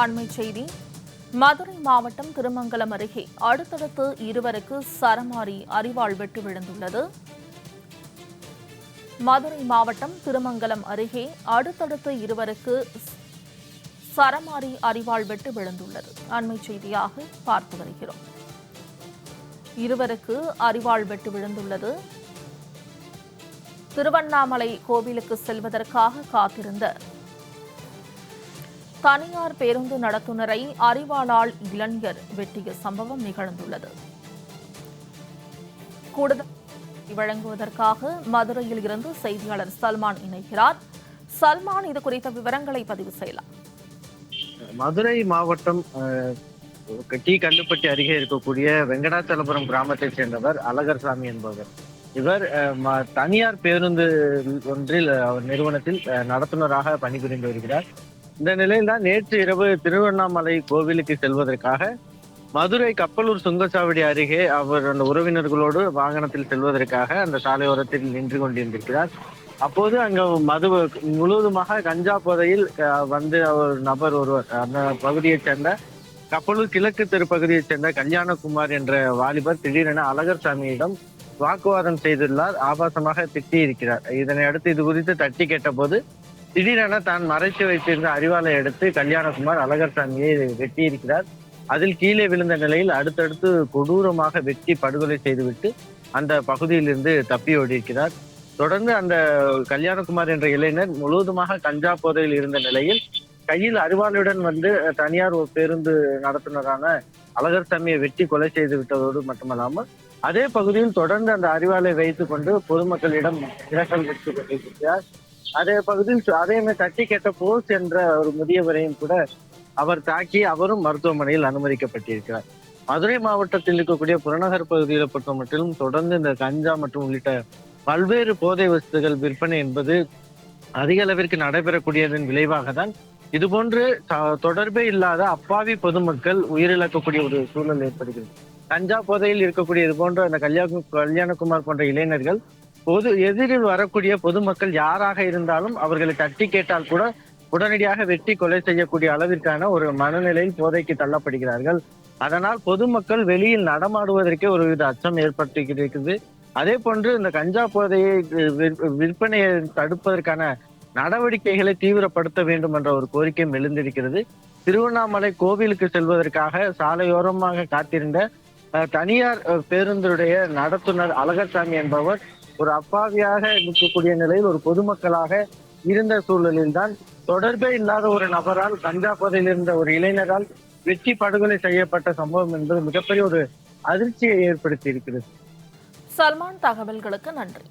அண்மை செய்தி. மதுரை மாவட்டம் திருமங்கலம் அருகே அடுத்தடுத்து இருவருக்கு சரமாரி அரிவாள் வெட்டு விழுந்துள்ளது. மதுரை மாவட்டம் திருமங்கலம் அருகே அடுத்தடுத்து இருவருக்கு சரமாரி அரிவாள் வெட்டு விழுந்துள்ளது. அண்மை செய்தியாக பார்த்து வருகிறோம். இருவருக்கு அரிவாள் வெட்டு விழுந்துள்ளது. திருவண்ணாமலை கோவிலுக்கு செல்வதற்காக காத்திருந்த தனியார் பேருந்து நடத்துனரை அரிவாளால் இளைஞர் வெட்டிய சம்பவம் நிகழ்ந்துள்ளது. கூடுதல் வழங்குவதற்காக மதுரையில் இருந்து செய்தியாளர் சல்மான் இணைகிறார். சல்மான், இது குறித்த விவரங்களை பதிவு செய்யலாம். மதுரை மாவட்டம் டி கல்லுப்பட்டி அருகே இருக்கக்கூடிய வெங்கடாச்சலபுரம் கிராமத்தைச் சேர்ந்தவர் அழகர்சாமி என்பவர். இவர் தனியார் பேருந்து ஒன்றில் நிறுவனத்தில் நடத்துனராக பணிபுரிந்து வருகிறார். இந்த நிலையில்தான் நேற்று இரவு திருவண்ணாமலை கோவிலுக்கு செல்வதற்காக மதுரை கப்பலூர் சுங்கச்சாவடி அருகே அவர் அந்த உறவினர்களோடு வாகனத்தில் செல்வதற்காக அந்த சாலையோரத்தில் நின்று கொண்டிருந்திருக்கிறார். அப்போது அங்கு முழுவதுமாக கஞ்சா போதையில் வந்து ஒரு நபர் ஒருவர் அந்த பகுதியைச் சேர்ந்த கப்பலூர் கிழக்கு தெரு பகுதியைச் சேர்ந்த கல்யாணகுமார் என்ற வாலிபர் திடீரென அழகர்சாமியிடம் வாக்குவாதம் செய்துள்ளார். ஆபாசமாக திட்டி இருக்கிறார். இதனை அடுத்து இது குறித்து தட்டி கேட்டபோது திடீரென தான் மறைத்து வைத்திருந்த அரிவாளை எடுத்து கல்யாணகுமார் அழகர்சாமியை வெட்டி இருக்கிறார். அதில் கீழே விழுந்த நிலையில் அடுத்தடுத்து கொடூரமாக வெட்டி படுகொலை செய்துவிட்டு அந்த பகுதியிலிருந்து தப்பி ஓடியிருக்கிறார். தொடர்ந்து அந்த கல்யாணகுமார் என்ற இளைஞர் முழுவதுமாக கஞ்சா போதையில் இருந்த நிலையில் கையில் அரிவாளுடன் வந்து தனியார் பேருந்து நடத்துனரான அழகர்சாமியை வெட்டி கொலை செய்து விட்டதோடு மட்டுமல்லாமல் அதே பகுதியில் தொடர்ந்து அந்த அரிவாளை வைத்துக் கொண்டு பொதுமக்களிடம் இரக்கல் பெற்றுக் கொண்டிருக்கிறார். அதே பகுதியில் அதையுமே தட்டி கேட்ட போஸ் என்ற ஒரு முதியவரையும் கூட அவர் தாக்கி அவரும் மருத்துவமனையில் அனுமதிக்கப்பட்டிருக்கிறார். மதுரை மாவட்டத்தில் இருக்கக்கூடிய புறநகர் பகுதிகளை பொறுத்த மட்டிலும் தொடர்ந்து இந்த கஞ்சா மற்றும் உள்ளிட்ட பல்வேறு போதை வஸ்துகள் விற்பனை என்பது அதிக அளவிற்கு நடைபெறக்கூடியதன் விளைவாக தான் இதுபோன்று தொடர்பே இல்லாத அப்பாவி பொதுமக்கள் உயிரிழக்கக்கூடிய ஒரு சூழல் ஏற்படுகிறது. கஞ்சா போதையில் இருக்கக்கூடிய இது போன்ற அந்த கல்யாணகுமார் போன்ற இளைஞர்கள் எதிரில் வரக்கூடிய பொதுமக்கள் யாராக இருந்தாலும் அவர்களை தட்டி கேட்டால் கூட உடனடியாக வெட்டி கொலை செய்யக்கூடிய அளவிற்கான ஒரு மனநிலையில் போதைக்கு தள்ளப்படுகிறார்கள். அதனால் பொதுமக்கள் வெளியில் நடமாடுவதற்கே ஒருவித அச்சம் ஏற்பட்டிருக்கிறது. அதே போன்று இந்த கஞ்சா போதையை விற்பனையை தடுப்பதற்கான நடவடிக்கைகளை தீவிரப்படுத்த வேண்டும் என்ற ஒரு கோரிக்கையும் எழுந்திருக்கிறது. திருவண்ணாமலை கோவிலுக்கு செல்வதற்காக சாலையோரமாக காத்திருந்த தனியார் பேருந்துடைய நடத்துனர் அழகர்சாமி என்பவர் ஒரு அப்பாவியாக இருக்கக்கூடிய நிலையில் ஒரு பொதுமக்களாக இருந்த சூழலில் தான் தொடர்பே இல்லாத ஒரு நபரால் கஞ்சா போதையில் இருந்த ஒரு இளைஞரால் வெட்டி படுகொலை செய்யப்பட்ட சம்பவம் என்பது மிகப்பெரிய ஒரு அதிர்ச்சியை ஏற்படுத்தி இருக்கிறது. சல்மான், தகவல்களுக்கு நன்றி.